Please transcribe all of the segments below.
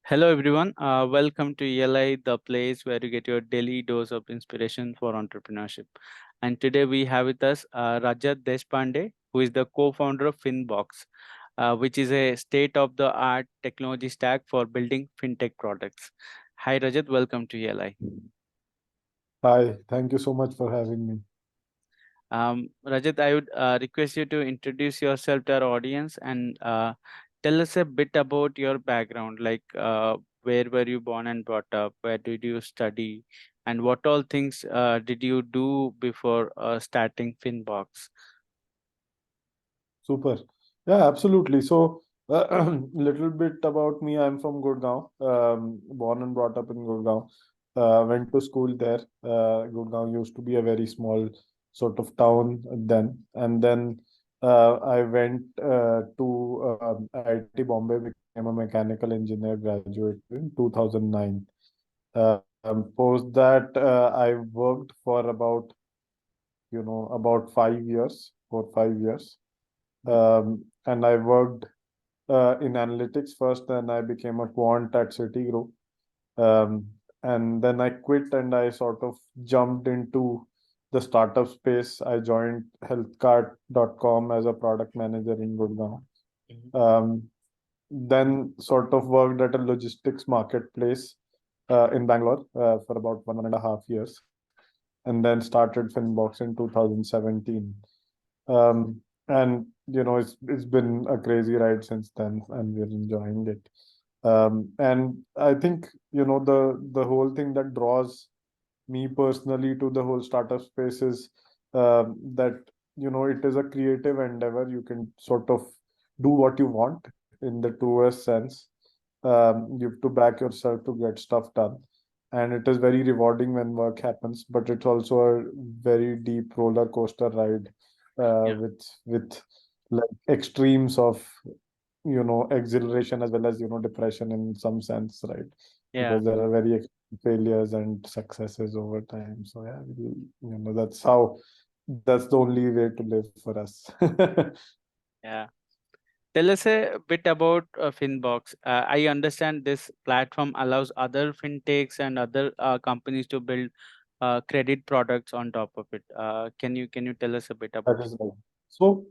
Hello, everyone. Welcome to ELI, the place where you get your daily dose of inspiration for entrepreneurship. And today we have with us Rajat Deshpande, who is the co-founder of FinBox, which is a state-of-the-art technology stack for building fintech products. Hi, Rajat. Welcome to ELI. Hi, thank you so much for having me. Rajat, I would request you to introduce yourself to our audience and tell us a bit about your background, like where were you born and brought up, where did you study, and what all things did you do before starting FinBox? Super. Yeah, absolutely. So, little bit about me. I'm from Gurgaon, born and brought up in Gurgaon. Went to school there. Gurgaon used to be a very small sort of town then. And then I went to IIT Bombay, became a mechanical engineer graduate in 2009. Post that, I worked for about 5 years, 4 5 years. And I worked in analytics first, and I became a quant at Citi Group. Um, and then I quit and I sort of jumped into the startup space. I joined healthcart.com as a product manager in Gurgaon. Mhm. Then sort of worked at a logistics marketplace in Bangalore for about 1.5 years, and then started FinBox in 2017. And it's been a crazy ride since then, and we're enjoying it. And I think the whole thing that draws me personally to the whole startup space is that it is a creative endeavor. You can sort of do what you want in the truest sense. You have to back yourself to get stuff done, and it is very rewarding when work happens, but it's also a very deep roller coaster ride Yeah, with like extremes of exhilaration as well as depression in some sense, right? yeah. Because there are very failures and successes over time. So yeah, that's the only way to live for us. Yeah. Tell us a bit about FinBox. I understand this platform allows other fintechs and other companies to build credit products on top of it. Can you tell us a bit That about it? is right. So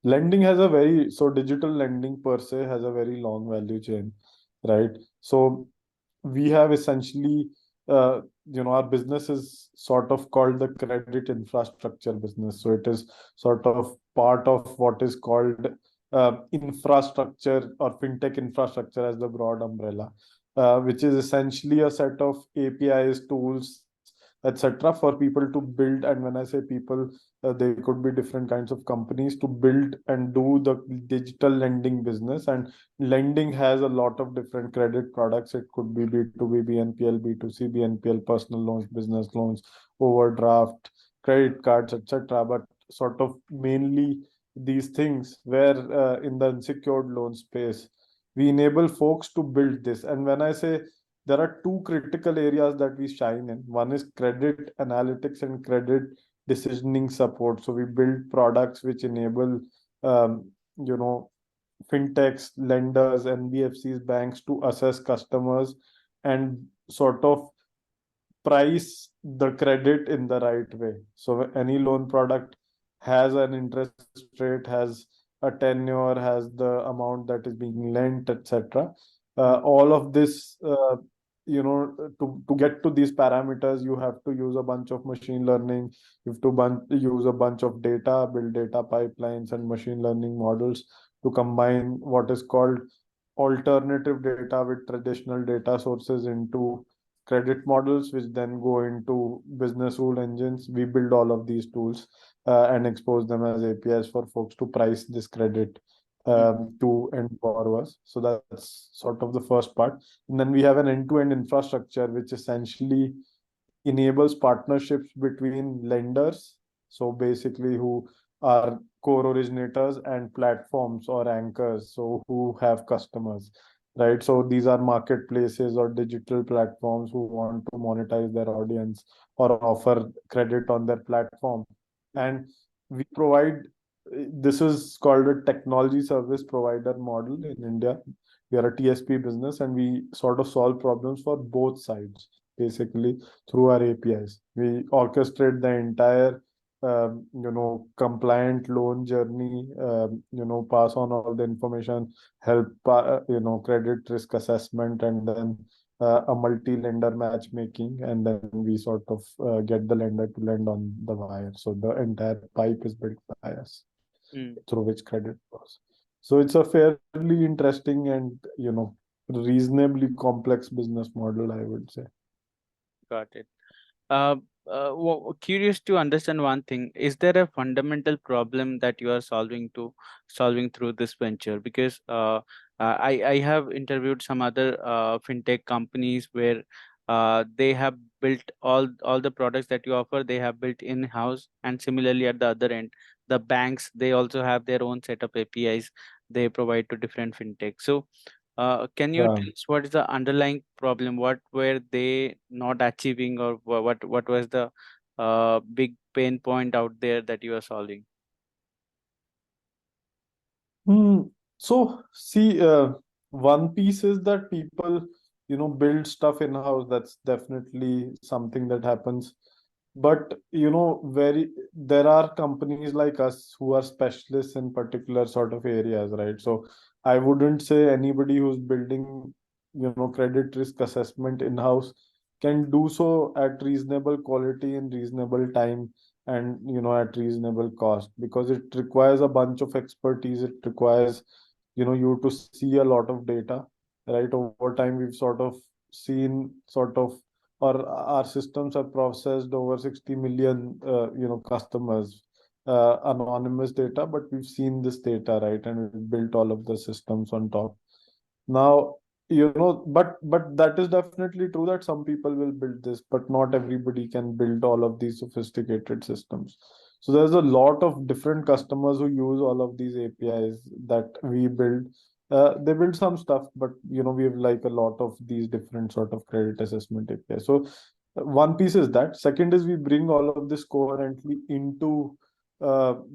so digital lending per se has a very long value chain, right? So we have essentially, our business is sort of called the credit infrastructure business. So it is sort of part of what is called infrastructure or fintech infrastructure as the broad umbrella, which is essentially a set of APIs, tools, etc., for people to build. And when I say people, they could be different kinds of companies to build and do the digital lending business. And lending has a lot of different credit products. It could be B2B, BNPL, B2C, BNPL, personal loans, business loans, overdraft, credit cards, etc. But sort of mainly these things where in the unsecured loan space, we enable folks to build this. And when I say there are two critical areas that we shine in, one is credit analytics and credit decisioning support. So we build products which enable um, you know fintechs, lenders, NBFCs, banks to assess customers and sort of price the credit in the right way. So any loan product has an interest rate, has a tenure, has the amount that is being lent, etc. All of this, to get to these parameters, you have to use a bunch of machine learning. You have to use a bunch of data, build data pipelines and machine learning models to combine what is called alternative data with traditional data sources into credit models, which then go into business rule engines. We build all of these tools and expose them as APIs for folks to price this credit Mhm. to end borrowers. So that's sort of the first part. And then we have an end-to-end infrastructure, which essentially enables partnerships between lenders. So basically, who are core originators and platforms or anchors, so who have customers, right? So these are marketplaces or digital platforms who want to monetize their audience or offer credit on their platform. And we provide, this is called a technology service provider model in India. We are a TSP business, and we sort of solve problems for both sides, basically through our APIs. We orchestrate the entire compliant loan journey, pass on all the information, help, credit risk assessment, and then a multi-lender matchmaking, and then we sort of get the lender to lend on the wire. So the entire pipe is built by us Mm, through which credit goes. So it's a fairly interesting and, reasonably complex business model, I would say. got it. Uh, Curious to understand one thing. Is there a fundamental problem that you are solving through this venture? Because I have interviewed some other fintech companies where they have built all the products that you offer. They have built in house, and similarly at the other end, the banks, they also have their own set of APIs they provide to different fintech. So can you Yeah. tell us what is the underlying problem? What were they not achieving, or what was the big pain point out there that you are solving? Hmm. So see, one piece is that people, build stuff in house. That's definitely something that happens. But very there are companies like us who are specialists in particular sort of areas, right? So I wouldn't say anybody who's building, credit risk assessment in house can do so at reasonable quality in reasonable time, and at reasonable cost, because it requires a bunch of expertise. It requires you to see a lot of data, right? Over time, we've sort of seen sort of, or our systems have processed over 60 million customers anonymous data, but we've seen this data, right? And we've built all of the systems on top. Now, but that is definitely true that some people will build this, but not everybody can build all of these sophisticated systems. So there's a lot of different customers who use all of these APIs that we build. They build some stuff, but we have like a lot of these different sort of credit assessment APIs. So one piece is that. Second is we bring all of this coherently into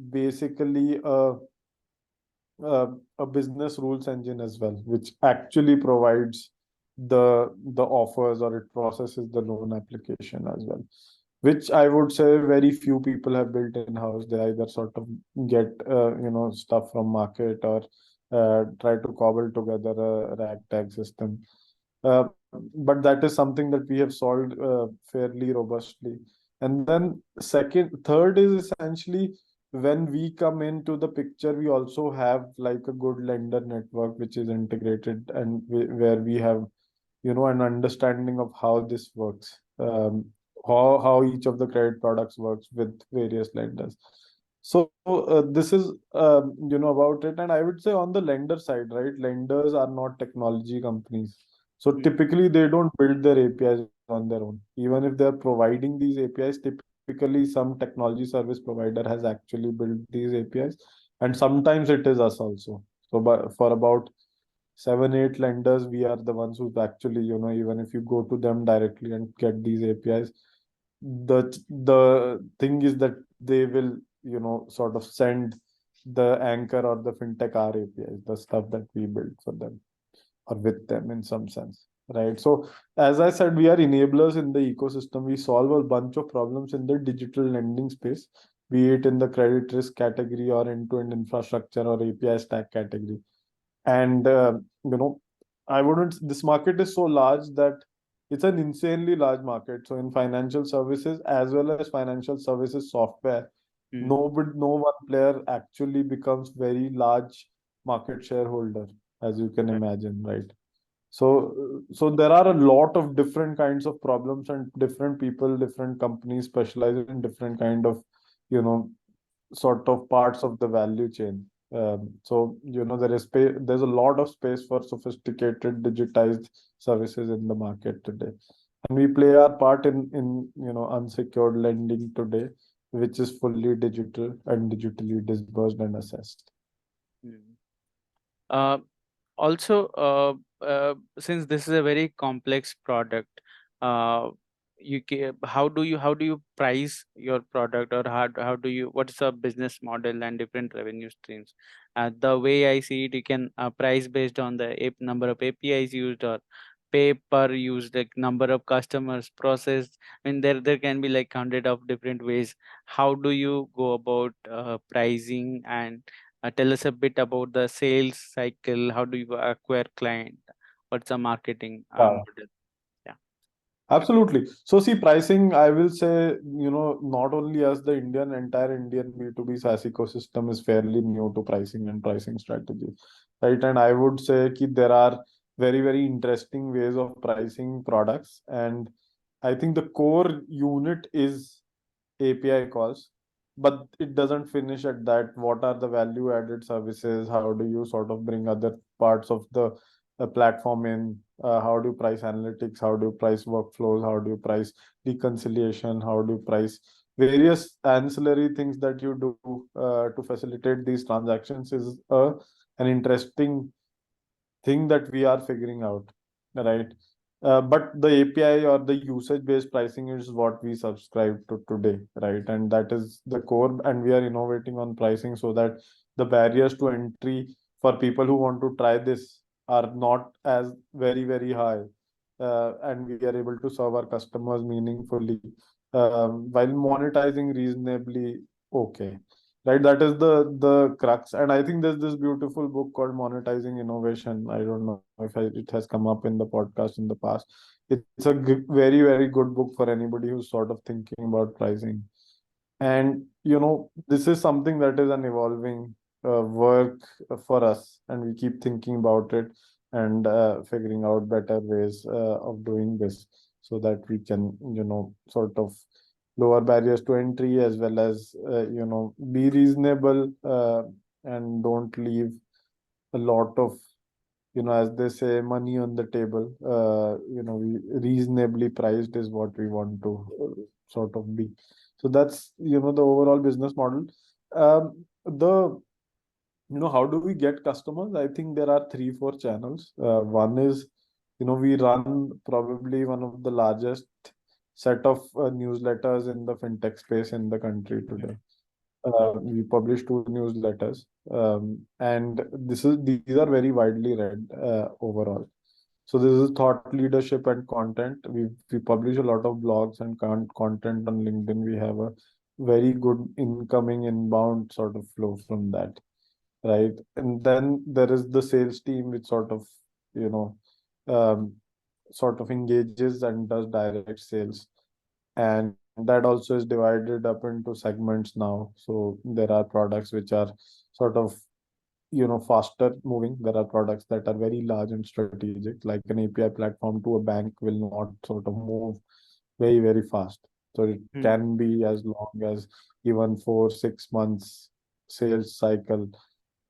basically uh, a business rules engine as well, which actually provides the offers, or it processes the loan application as well, which I would say very few people have built in house. They either sort of get stuff from market, or try to cobble together a ragtag system. But that is something that we have solved fairly robustly. And then third is essentially, when we come into the picture, we also have like a good lender network which is integrated, and where we have an understanding of how this works, how each of the credit products works with various lenders. So this is about it. And I would say on the lender side, right, lenders are not technology companies. So Mm, typically they don't build their APIs on their own. Even if they're providing these APIs, typically some technology service provider has actually built these APIs, and sometimes it is us also. So for about 7, 8 lenders, we are the ones who actually, even if you go to them directly and get these APIs, the thing is that they will, sort of send the anchor or the fintech R APIs, the stuff that we build for them or with them in some sense, right? So as I said, we are enablers in the ecosystem. We solve a bunch of problems in the digital lending space, be it in the credit risk category, or end-to-end infrastructure, or API stack category. And I wouldn't this market is so large that it's an insanely large market. So in financial services as well as financial services software, mm, no one player actually becomes very large market shareholder, as you can right. imagine, right? So there are a lot of different kinds of problems, and different people, different companies specialize in different kind of, you know sort of parts of the value chain. So there's a lot of space for sophisticated digitized services in the market today, and we play our part in unsecured lending today, which is fully digital and digitally disbursed and assessed. Mm. Uh, Also, since this is a very complex product, uh, how do you price your product, or how do you, what's the business model and different revenue streams? The way I see it, you can price based on the number of APIs used, or pay per use, like number of customers processed. I mean, there can be like hundred of different ways. How do you go about pricing? And tell us a bit about the sales cycle. How do you acquire client? What's the marketing Yeah. model? Yeah. Absolutely. So see, pricing, I will say, not only us, the entire Indian B2B SaaS ecosystem is fairly new to pricing and pricing strategy, right? And I would say that there are very, very interesting ways of pricing products. And I think the core unit is API calls, but it doesn't finish at that. What are the value added services? How do you sort of bring other parts of the platform in? How do you price analytics? How do you price workflows? How do you price reconciliation? How do you price various ancillary things that you do to facilitate these transactions? Is an interesting thing that we are figuring out, right? But the API or the usage-based pricing is what we subscribe to today, right? And that is the core, and we are innovating on pricing so that the barriers to entry for people who want to try this are not as very, very high. And we are able to serve our customers meaningfully, while monetizing reasonably okay. Right, that is the crux. And I think there's this beautiful book called Monetizing Innovation. I don't know if it has come up in the podcast in the past. It's a very, very good book for anybody who's sort of thinking about pricing. And this is something that is an evolving work for us, and we keep thinking about it and figuring out better ways of doing this so that we can, sort of lower barriers to entry, as well as be reasonable, and don't leave a lot of, as they say, money on the table. We reasonably priced is what we want to sort of be. So that's, the overall business model. The How do we get customers? I think there are three, four channels. One is, we run probably one of the largest set of newsletters in the fintech space in the country today. We publish two newsletters, and these are very widely read overall. So this is thought leadership and content. We publish a lot of blogs and content on LinkedIn. We have a very good incoming inbound sort of flow from that, right? And then there is the sales team, which sort of, you know, um, sort of engages and does direct sales. And that also is divided up into segments now. So there are products which are sort of, faster moving. There are products that are very large and strategic, like an API platform to a bank will not sort of move very, very fast. So it Hmm. can be as long as even 4, 6 months sales cycle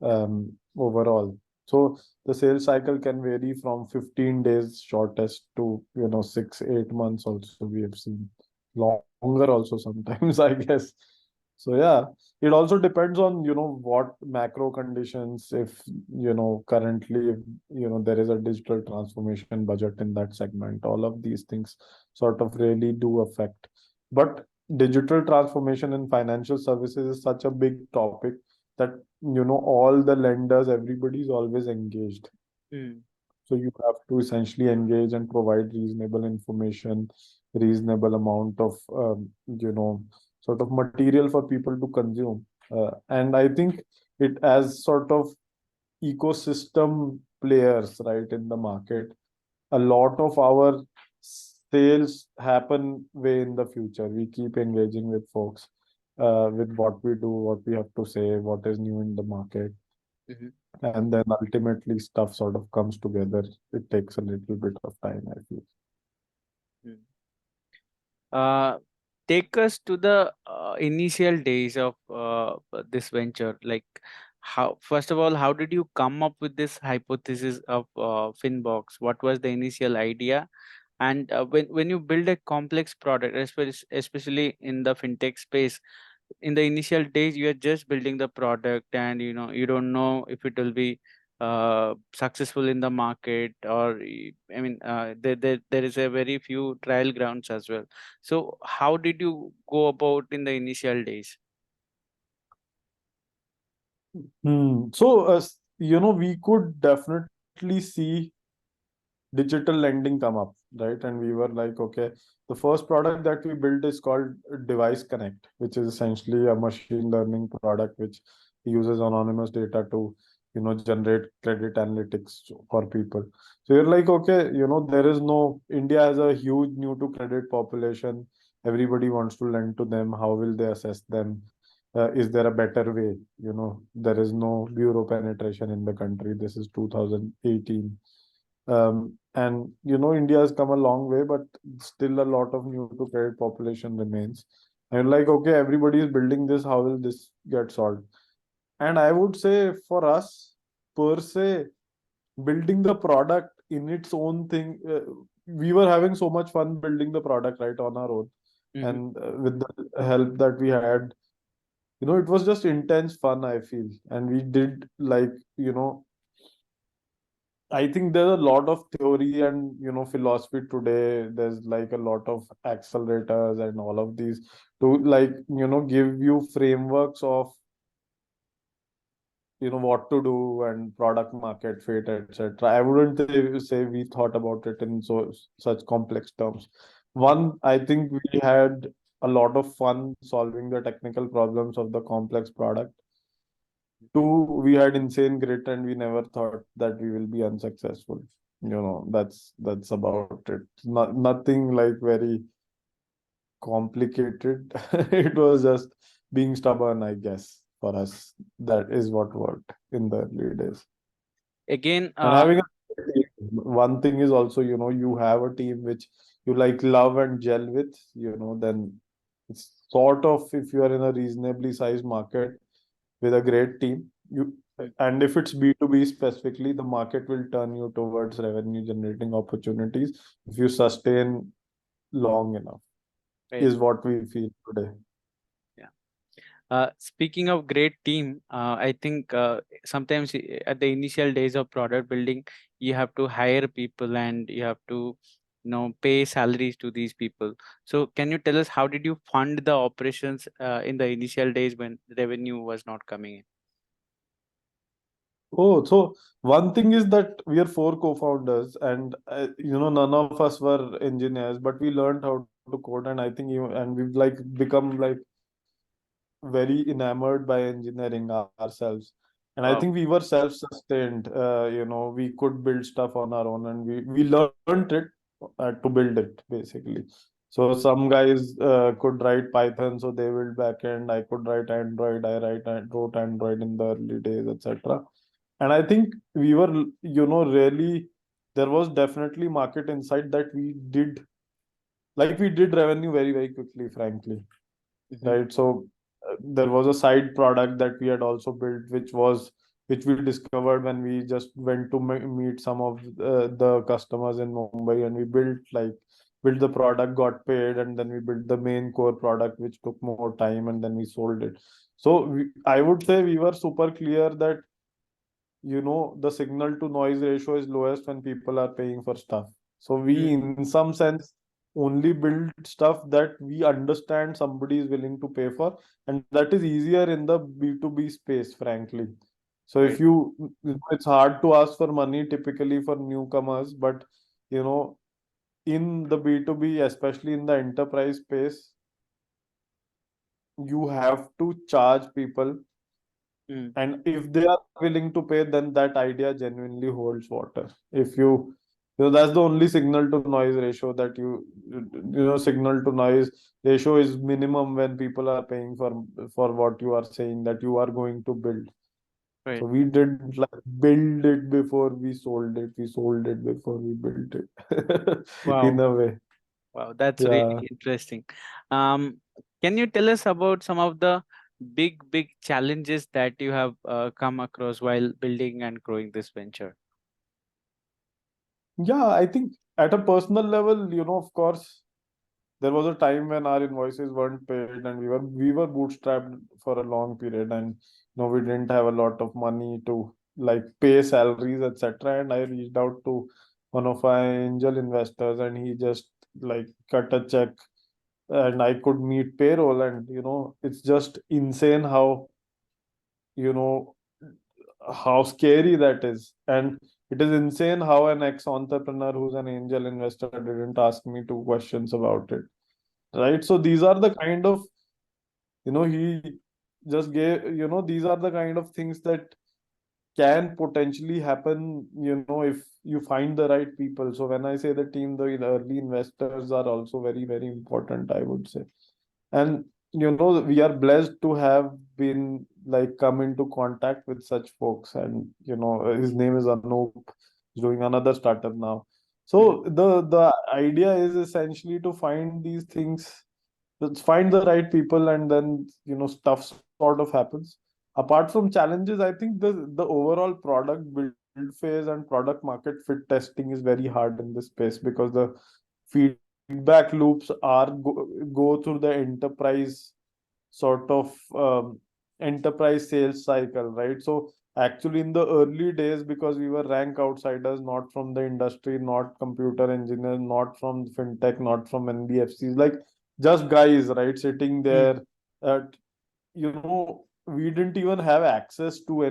overall. So the sales cycle can vary from 15 days shortest to 6, 8 months also we have seen, longer also sometimes, I guess. So yeah, it also depends on what macro conditions. If currently, if, there is a digital transformation budget in that segment, all of these things sort of really do affect. But digital transformation in financial services is such a big topic that all the lenders, everybody is always engaged. Hmm. So you have to essentially engage and provide reasonable information, reasonable amount of sort of material for people to consume. And I think it, as sort of ecosystem players, right, in the market, a lot of our sales happen way in the future. We keep engaging with folks, with what we do, what we have to say, what is new in the market. Mhm. And then ultimately stuff sort of comes together. It takes a little bit of time, I feel. Hmm. Uh, Take us to the initial days of this venture. Like, how, first of all, how did you come up with this hypothesis of FinBox? What was the initial idea? And when you build a complex product, especially in the fintech space, in the initial days, you are just building the product, and you don't know if it will be successful in the market, or I mean, there is a very few trial grounds as well. So how did you go about in the initial days? We could definitely see digital lending come up, right? And we were like, okay, the first product that we built is called Device Connect, which is essentially a machine learning product which uses anonymous data to, generate credit analytics for people. So you're like, okay, there is no, India has a huge new to credit population. Everybody wants to lend to them. How will they assess them? Is there a better way? There is no bureau penetration in the country. This is 2018. And India has come a long way, but still a lot of new to credit population remains. And like, okay, everybody is building this. How will this get solved? And I would say for us, per se, building the product in its own thing, we were having so much fun building the product right on our own. Hmm. And with the help that we had, it was just intense fun, I feel. And we did like, I think there's a lot of theory and philosophy today. There's like a lot of accelerators and all of these to like give you frameworks of what to do and product market fit, etc. I wouldn't say we thought about it in such complex terms. One, I think we had a lot of fun solving the technical problems of the complex product. Two, we had insane grit and we never thought that we will be unsuccessful. That's about it. Nothing like very complicated. It was just being stubborn, I guess, for us. That is what worked in the early days. Again, And having a team, one thing is also, you have a team which you like love and gel with, then it's sort of, if you are in a reasonably sized market with a great team, and if it's B2B specifically, the market will turn you towards revenue generating opportunities if you sustain long enough, right. is what we feel today. Yeah. Speaking of great team, I think sometimes at the initial days of product building, you have to hire people and you have to, pay salaries to these people. So can you tell us how did you fund the operations in the initial days when revenue was not coming in? Oh, so one thing is that we are four co-founders, and none of us were engineers, but we learned how to code, and I think and we've like become like very enamored by engineering ourselves. And I Wow. think we were self-sustained. We could build stuff on our own, and we learned it to build it basically. So some guys could write Python, so they build backend. I could write Android. Wrote Android in the early days, etc. And I think we were, really, there was definitely market insight that we did revenue very, very quickly, frankly, Hmm. right? So there was a side product that we had also built, which we discovered when we just went to meet some of the customers in Mumbai, and we built the product, got paid, and then we built the main core product, which took more time, and then we sold it. So I would say we were super clear that the signal to noise ratio is lowest when people are paying for stuff. So we Hmm. in some sense only build stuff that we understand somebody is willing to pay for, and that is easier in the B2B space, frankly. So if Right. it's hard to ask for money typically for newcomers, but you know in the B2B, especially in the enterprise space, you have to charge people, Hmm. and if they are willing to pay, then that idea genuinely holds water. If that's the only signal to noise ratio that signal to noise ratio is minimum when people are paying for what you are saying that you are going to build. So Right. we did like build it before we sold it, we sold it before we built it. In Wow. a way. Wow, that's really Yeah. interesting. Um, can you tell us about some of the big challenges that you have come across while building and growing this venture? Yeah, I think at a personal level, of course, there was a time when our invoices weren't paid, and we were bootstrapped for a long period, and we didn't have a lot of money to like pay salaries, etc. And I reached out to one of our angel investors, and he just like cut a check, and I could meet payroll. And it's just insane how you know how scary that is. And it is insane how an ex-entrepreneur who's an angel investor didn't ask me two questions about it. Right. So these are the kind of, he just gave, these are the kind of things that can potentially happen, if you find the right people. So when I say the team, the early investors are also very, very important, I would say. And we are blessed to have been like come into contact with such folks. And his name is Anup. He's doing another startup now. Mhm. So the idea is essentially to find these things, let's find the right people, and then stuff sort of happens. Apart from challenges, I think the overall product build phase and product market fit testing is very hard in this space, because the feedback loops go through the enterprise sort of enterprise sales cycle, right? So actually in the early days, because we were rank outsiders, not from the industry, not computer engineers, not from fintech, not from NBFCs, like just guys, right, sitting Mhm. there at, we didn't even have access to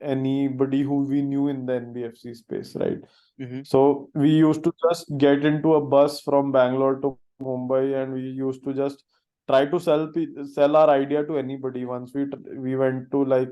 anybody who we knew in the NBFC space, right? Mhm. So we used to just get into a bus from Bangalore to Mumbai, and we used to just try to sell our idea to anybody. Once we went to, like,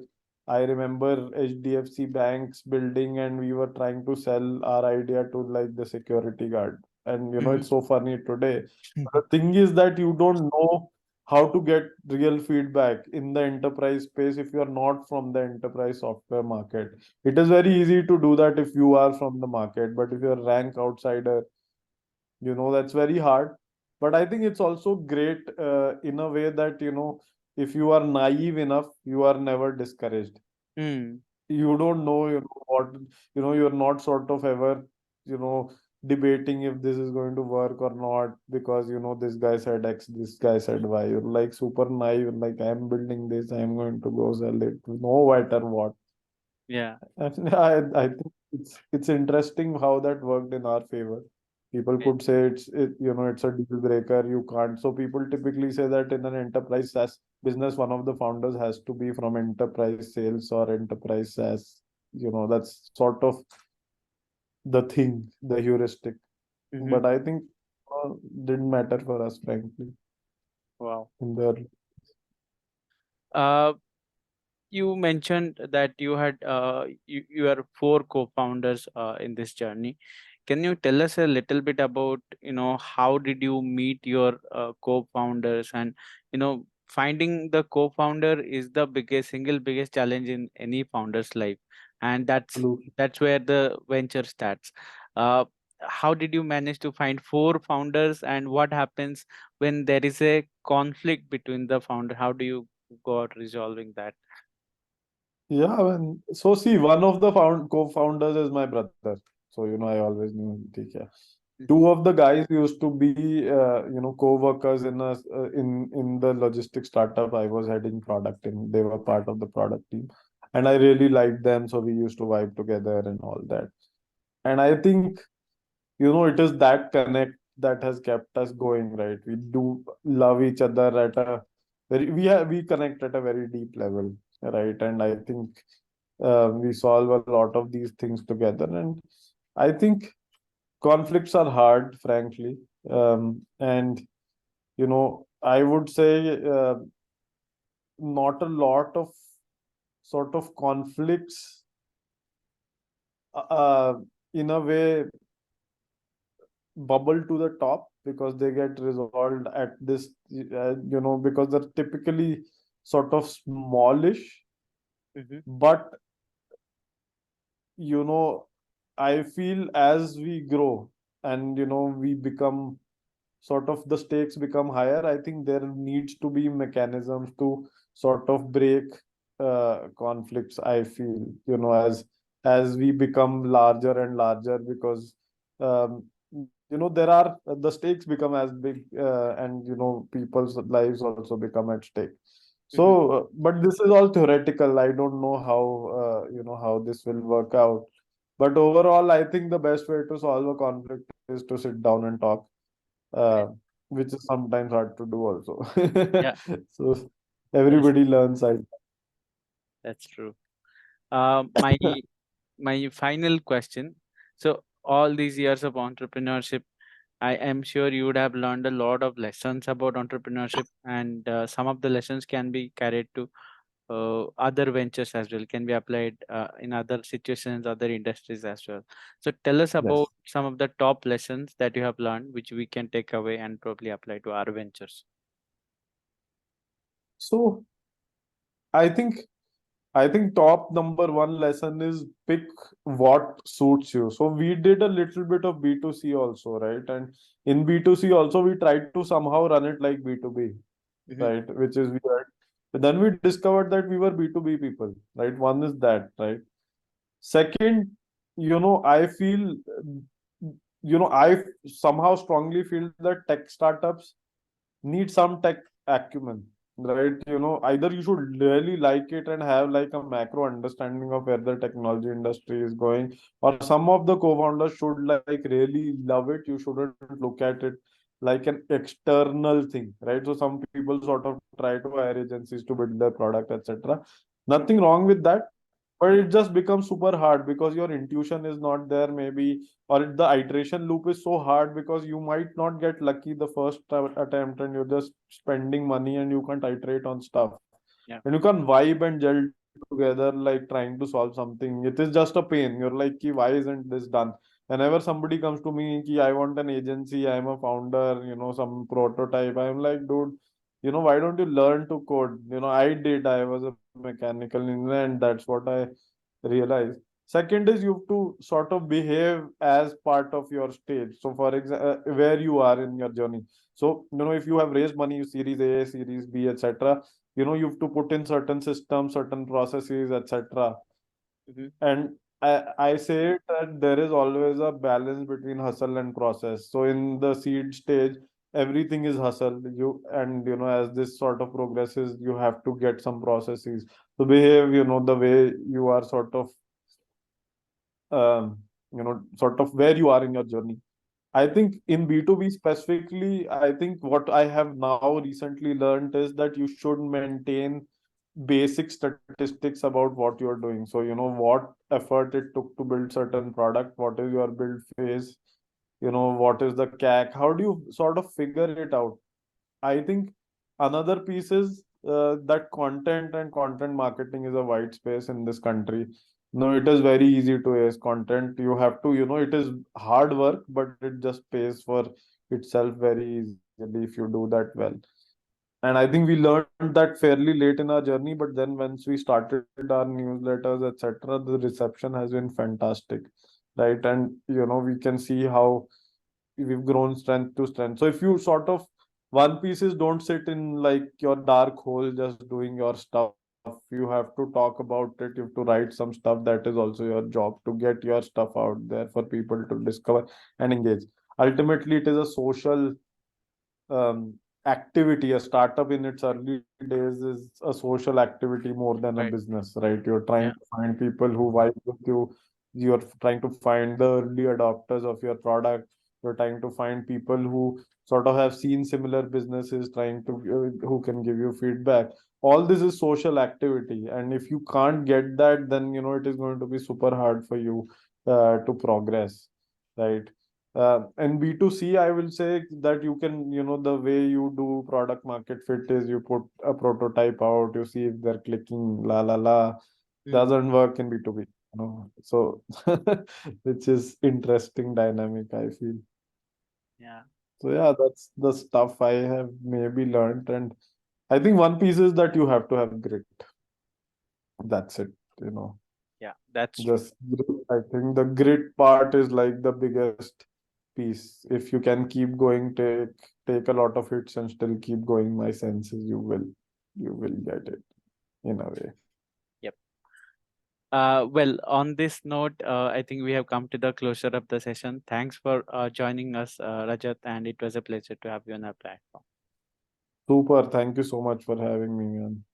I remember HDFC Bank's building, and we were trying to sell our idea to like the security guard. And Mhm. it's so funny today. But the thing is that you don't know how to get real feedback in the enterprise space if you are not from the enterprise software market. It is very easy to do that if you are from the market, but if you're a rank outsider, that's very hard. But I think it's also great in a way that, if you are naive enough, you are never discouraged. Mhm. You don't know, what, you're not sort of ever, you know, debating if this is going to work or not, because, this guy said X, this guy said Y. You're like super naive, like, I'm building this, I'm going to go sell it, no matter what. Yeah. And I think it's interesting how that worked in our favor. People Yeah. could say it's a deal breaker. You can't. So people typically say that in an enterprise SaaS business, one of the founders has to be from enterprise sales or enterprise SaaS. That's sort of the thing, the heuristic. Mhm. But I think didn't matter for us, frankly, Wow. in the Uh, you mentioned that you had you are four co-founders in this journey. Can you tell us a little bit about, how did you meet your co-founders? And finding the co-founder is the single biggest challenge in any founder's life, and that's absolute. that's where the venture starts. uh, how did you manage to find four founders, and what happens when there is a conflict between the founder? How do you go out resolving that? Yeah, so see, one of the co-founders is my brother. So, I always knew him. ठीक है. Two of the guys used to be, co-workers in the logistics startup I was heading product in. They were part of the product team, and I really liked them. So we used to vibe together and all that. And I think, it is that connect that has kept us going, right? We do love each other at a we connect at a very deep level, right? And I think we solve a lot of these things together. And I think conflicts are hard, frankly. And I would say not a lot of sort of conflicts uh, in a way bubble to the top, because they get resolved at this, because they're typically sort of smallish. Mm-hmm. But you know I feel as we grow, and we become sort of, the stakes become higher, I think there needs to be mechanisms to sort of break conflicts, I feel, as we become larger and larger, because there are the stakes become as big, and people's lives also become at stake. Mhm. But this is all theoretical. I don't know how, how this will work out. But overall, I think the best way to solve a conflict is to sit down and talk, Right. uh, which is sometimes hard to do also. Yeah, So that's everybody learns. that's true. My final question. So all these years of entrepreneurship, I am sure you would have learned a lot of lessons about entrepreneurship, and some of the lessons can be carried to other ventures as well, can be applied in other situations, other industries as well. So tell us about Yes. some of the top lessons that you have learned, which we can take away and probably apply to our ventures. So I think I think top number one lesson is pick what suits you. So we did a little bit of B2C also, right? And in B2C also we tried to somehow run it like B2B, Hmm. right? Which is weird. But then we discovered that we were B2B people, right? One is that, right? Second, I feel, I somehow strongly feel that tech startups need some tech acumen, right? Either you should really like it and have like a macro understanding of where the technology industry is going, or some of the co-founders should like really love it. You shouldn't look at it like an external thing, right? So some people sort of try to hire agencies to build their product, etc. Nothing wrong with that, but it just becomes super hard because your intuition is not there, maybe, or the iteration loop is so hard because you might not get lucky the first attempt, and you're just spending money and you can't iterate on stuff, Yeah. and you can't vibe and gel together like trying to solve something. It is just a pain. You're like, "Ki, why isn't this done?" Whenever somebody comes to me, ki, I want an agency, I'm a founder, some prototype, I'm like, dude, why don't you learn to code? I did. I was a mechanical engineer, and that's what I realized. Second is you have to sort of behave as part of your stage. So, for example, where you are in your journey. So, if you have raised money, Series A, Series B, etc., you have to put in certain systems, certain processes, etc. Hmm. And I say that there is always a balance between hustle and process. So in the seed stage, everything is hustle. As this sort of progresses, you have to get some processes to behave, the way you are sort of where you are in your journey. I think in B2B specifically, I think what I have now recently learned is that you should maintain basic statistics about what you're doing. So, what effort it took to build certain product, what is your build phase, what is the CAC, how do you sort of figure it out? I think another piece is that content and content marketing is a wide space in this country. No, it is very easy to ace content. You have to, it is hard work, but it just pays for itself very easily if you do that well. And I think we learned that fairly late in our journey, but then once we started our newsletters, etc., the reception has been fantastic, right? And we can see how we've grown strength to strength. So if you sort of one pieces don't sit in like your dark hole just doing your stuff. You have to talk about it. You have to write some stuff. That is also your job to get your stuff out there for people to discover and engage. Ultimately, it is a social activity. A startup in its early days is a social activity more than a Right. business, right? You're trying Yeah. to find people who vibe with you. You're trying to find the early adopters of your product. You're trying to find people who sort of have seen similar businesses, trying to who can give you feedback. All this is social activity, and if you can't get that, then it is going to be super hard for you to progress, right? And B2C, I will say that you can, the way you do product market fit is you put a prototype out, you see if they're clicking, la la la. Mm. Doesn't work in B2B, So, which is interesting dynamic, I feel. Yeah. So yeah, that's the stuff I have maybe learned. And I think one piece is that you have to have grit. That's it, you know. Yeah. That's true. Just, I think the grit part is like the biggest piece. If you can keep going, take a lot of hits and still keep going, my sense is you will get it in a way. Yep. Well, on this note, I think we have come to the closure of the session. Thanks for joining us, Rajat, and it was a pleasure to have you on our platform. Super. Thank you so much for having me, man.